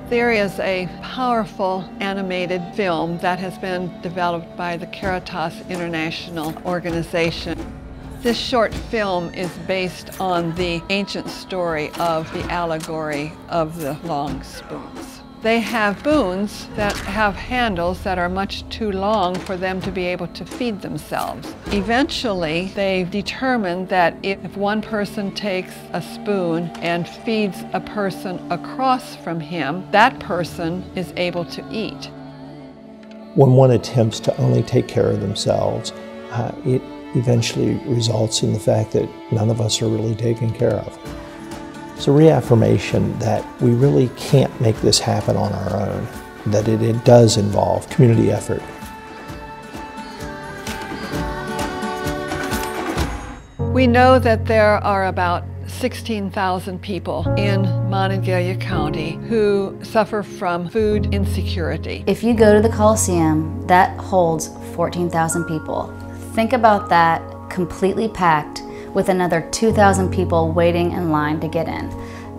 There is a powerful animated film that has been developed by the Caritas International organization. This short film is based on the ancient story of the allegory of the long spoons. They have spoons that have handles that are much too long for them to be able to feed themselves. Eventually, they determined that if one person takes a spoon and feeds a person across from him, that person is able to eat. When one attempts to only take care of themselves, it eventually results in the fact that none of us are really taken care of. It's a reaffirmation that we really can't make this happen on our own, that it does involve community effort. We know that there are about 16,000 people in Monongalia County who suffer from food insecurity. If you go to the Coliseum, that holds 14,000 people. Think about that completely packed with another 2,000 people waiting in line to get in.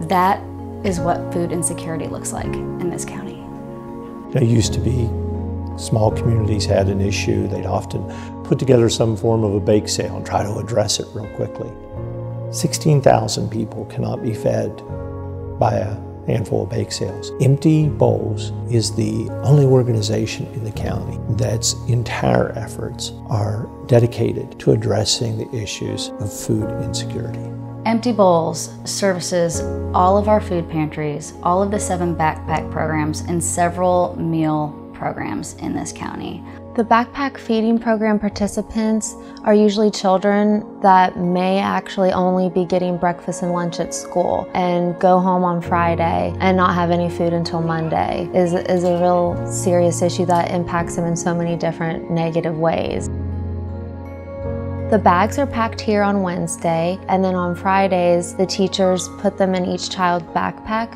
That is what food insecurity looks like in this county. It used to be small communities had an issue. They'd often put together some form of a bake sale and try to address it real quickly. 16,000 people cannot be fed by a handful of bake sales. Empty Bowls is the only organization in the county that's entire efforts are dedicated to addressing the issues of food insecurity. Empty Bowls services all of our food pantries, all of the 7 backpack programs, and several meal programs in this county. The backpack feeding program participants are usually children that may actually only be getting breakfast and lunch at school and go home on Friday and not have any food until Monday is a real serious issue that impacts them in so many different negative ways. The bags are packed here on Wednesday, and then on Fridays the teachers put them in each child's backpack.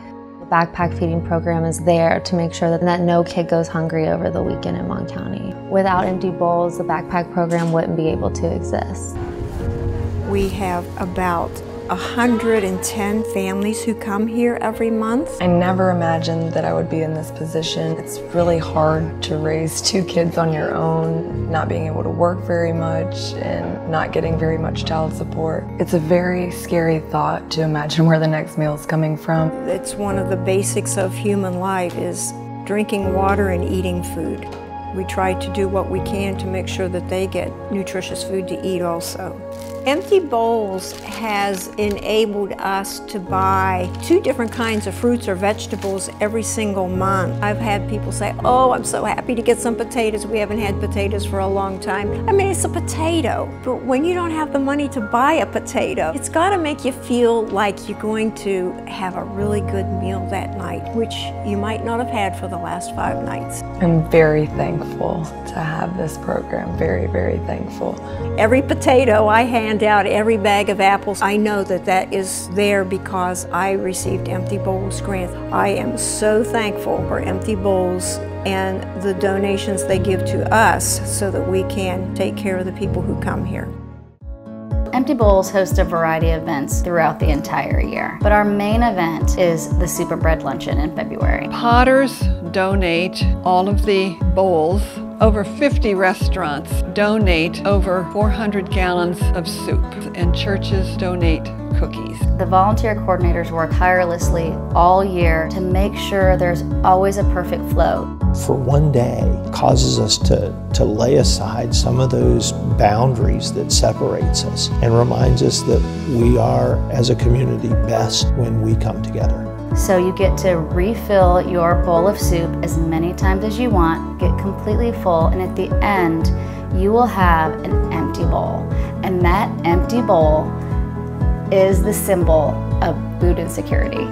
Backpack feeding program is there to make sure that no kid goes hungry over the weekend in Mon County. Without Empty Bowls, the backpack program wouldn't be able to exist. We have about 110 families who come here every month. I never imagined that I would be in this position. It's really hard to raise 2 kids on your own, not being able to work very much and not getting very much child support. It's a very scary thought to imagine where the next meal is coming from. It's one of the basics of human life is drinking water and eating food. We try to do what we can to make sure that they get nutritious food to eat also. Empty Bowls has enabled us to buy 2 different kinds of fruits or vegetables every single month. I've had people say, oh, I'm so happy to get some potatoes. We haven't had potatoes for a long time. I mean, it's a potato, but when you don't have the money to buy a potato, it's got to make you feel like you're going to have a really good meal that night, which you might not have had for the last 5 nights. I'm very thankful to have this program, very, very thankful. Every potato I hand out, every bag of apples, I know that that is there because I received Empty Bowls grant. I am so thankful for Empty Bowls and the donations they give to us so that we can take care of the people who come here. Empty Bowls hosts a variety of events throughout the entire year, but our main event is the Soup and Bread Luncheon in February. Potters donate all of the bowls. Over 50 restaurants donate over 400 gallons of soup, and churches donate cookies. The volunteer coordinators work tirelessly all year to make sure there's always a perfect flow. For one day causes us to lay aside some of those boundaries that separates us and reminds us that we are, as a community, best when we come together. So you get to refill your bowl of soup as many times as you want, get completely full, and at the end, you will have an empty bowl. And that empty bowl is the symbol of food insecurity.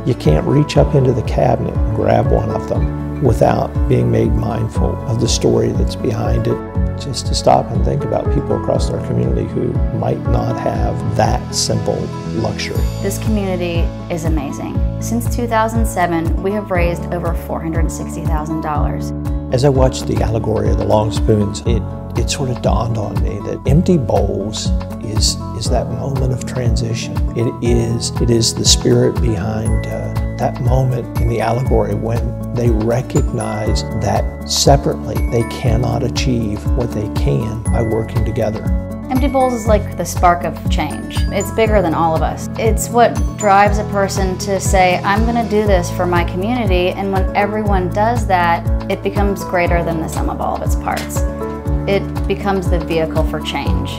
You can't reach up into the cabinet and grab one of them without being made mindful of the story that's behind it. Just to stop and think about people across our community who might not have that simple luxury. This community is amazing. Since 2007, we have raised over $460,000. As I watched the allegory of the long spoons, it sort of dawned on me that Empty Bowls is that moment of transition. It is the spirit behind that moment in the allegory when they recognize that separately they cannot achieve what they can by working together. Empty Bowls is like the spark of change. It's bigger than all of us. It's what drives a person to say, I'm going to do this for my community, and when everyone does that, it becomes greater than the sum of all of its parts. It becomes the vehicle for change.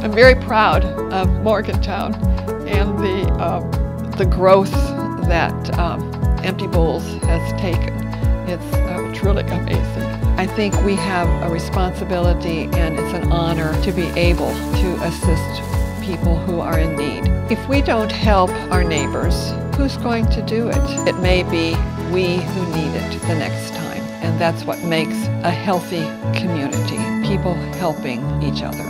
I'm very proud of Morgantown and the growth that Empty Bowls has taken. It's truly amazing. I think we have a responsibility, and it's an honor to be able to assist people who are in need. If we don't help our neighbors, who's going to do it? It may be we who need it the next time, and that's what makes a healthy community, people helping each other.